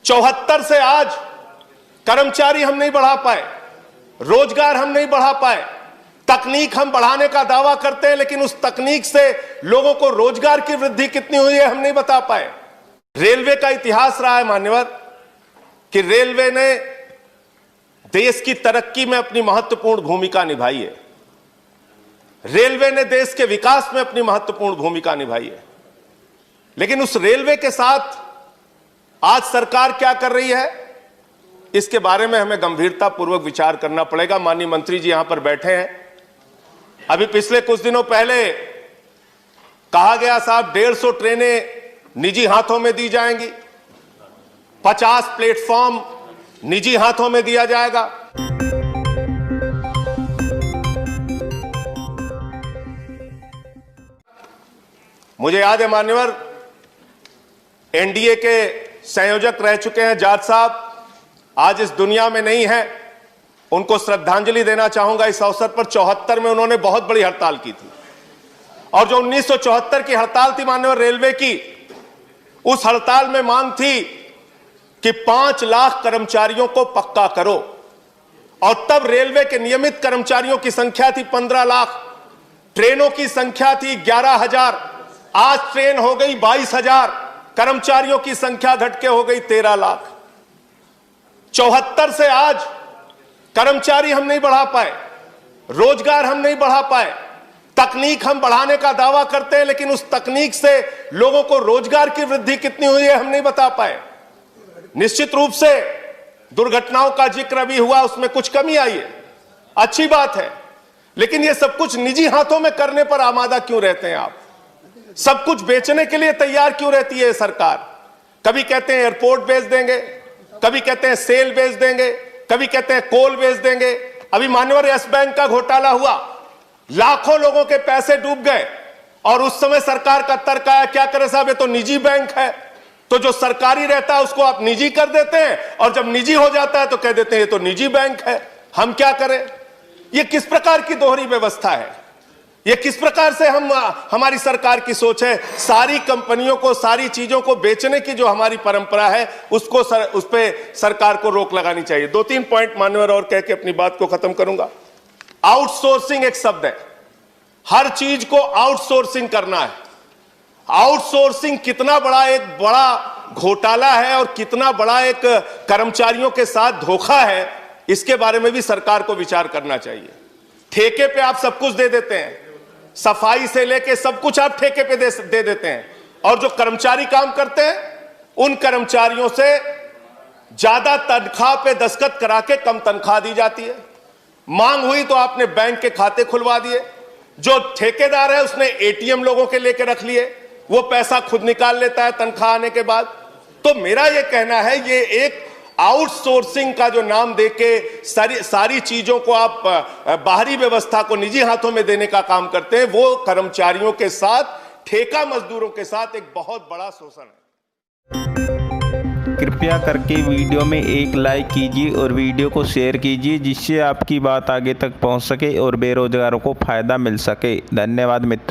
74 से आज कर्मचारी हम नहीं बढ़ा पाए, रोजगार हम नहीं बढ़ा पाए। तकनीक हम बढ़ाने का दावा करते हैं, लेकिन उस तकनीक से लोगों को रोजगार की वृद्धि कितनी हुई है हम नहीं बता पाए। रेलवे का इतिहास रहा है मान्यवर कि रेलवे ने देश की तरक्की में अपनी महत्वपूर्ण भूमिका निभाई है। रेलवे ने देश के विकास में अपनी महत्वपूर्ण भूमिका निभाई है, लेकिन उस रेलवे के साथ आज सरकार क्या कर रही है, इसके बारे में हमें गंभीरतापूर्वक विचार करना पड़ेगा। माननीय मंत्री जी यहां पर बैठे हैं। अभी पिछले कुछ दिनों पहले कहा गया साहब 150 ट्रेनें निजी हाथों में दी जाएंगी, 50 प्लेटफॉर्म निजी हाथों में दिया जाएगा। मुझे याद है मान्यवर, एनडीए के संयोजक रह चुके हैं जाट साहब, आज इस दुनिया में नहीं है। उनको श्रद्धांजलि देना चाहूंगा इस अवसर पर। 74 में उन्होंने बहुत बड़ी हड़ताल की थी, और जो 1974 की हड़ताल थी माननीय रेलवे की, उस हड़ताल में मांग थी कि 5 लाख कर्मचारियों को पक्का करो, और तब रेलवे के नियमित कर्मचारियों की संख्या थी 15 लाख, ट्रेनों की संख्या थी 11,000, आज ट्रेन हो गई 22,000, कर्मचारियों की संख्या घट के हो गई 13 लाख। 74 से आज कर्मचारी हम नहीं बढ़ा पाए, रोजगार हम नहीं बढ़ा पाए। तकनीक हम बढ़ाने का दावा करते हैं, लेकिन उस तकनीक से लोगों को रोजगार की वृद्धि कितनी हुई है हम नहीं बता पाए। निश्चित रूप से दुर्घटनाओं का जिक्र अभी हुआ, उसमें कुछ कमी आई है, अच्छी बात है, लेकिन ये सब कुछ निजी हाथों में करने पर आमादा क्यों रहते हैं आप? सब कुछ बेचने के लिए तैयार क्यों रहती है सरकार? कभी कहते हैं एयरपोर्ट बेच देंगे, कभी कहते हैं सेल बेच देंगे, कभी कहते हैं कोल बेच देंगे। अभी मान्यवर यस बैंक का घोटाला हुआ, लाखों लोगों के पैसे डूब गए, और उस समय सरकार का तर्क आया क्या करें साहब, ये तो निजी बैंक है, तो जो सरकारी रहता है उसको आप निजी कर देते हैं, और जब निजी हो जाता है तो कह देते हैं ये तो निजी बैंक है, हम क्या करें? ये किस प्रकार की दोहरी व्यवस्था है? ये किस प्रकार से हमारी सरकार की सोच है? सारी कंपनियों को, सारी चीजों को बेचने की जो हमारी परंपरा है, उसको उस पे सरकार को रोक लगानी चाहिए। 2-3 पॉइंट मान्यवर और कह के अपनी बात को खत्म करूंगा। आउटसोर्सिंग एक शब्द है, हर चीज को आउटसोर्सिंग करना है। आउटसोर्सिंग कितना बड़ा घोटाला है और कितना बड़ा एक कर्मचारियों के साथ धोखा है, इसके बारे में भी सरकार को विचार करना चाहिए। ठेके पे आप सब कुछ दे देते हैं, सफाई से लेके सब कुछ आप ठेके पे दे देते हैं, और जो कर्मचारी काम करते हैं उन कर्मचारियों से ज्यादा तनख्वाह पे दस्तखत करा के कम तनख्वाह दी जाती है। मांग हुई तो आपने बैंक के खाते खुलवा दिए, जो ठेकेदार है उसने एटीएम लोगों के लेके रख लिए, वो पैसा खुद निकाल लेता है तनख्वाह आने के बाद। तो मेरा ये कहना है, ये एक आउटसोर्सिंग का जो नाम देके सारी चीजों को आप बाहरी व्यवस्था को निजी हाथों में देने का काम करते हैं, वो कर्मचारियों के साथ, ठेका मजदूरों के साथ एक बहुत बड़ा शोषण है। कृपया करके वीडियो में एक लाइक कीजिए और वीडियो को शेयर कीजिए, जिससे आपकी बात आगे तक पहुंच सके और बेरोजगारों को फायदा मिल सके। धन्यवाद मित्रों।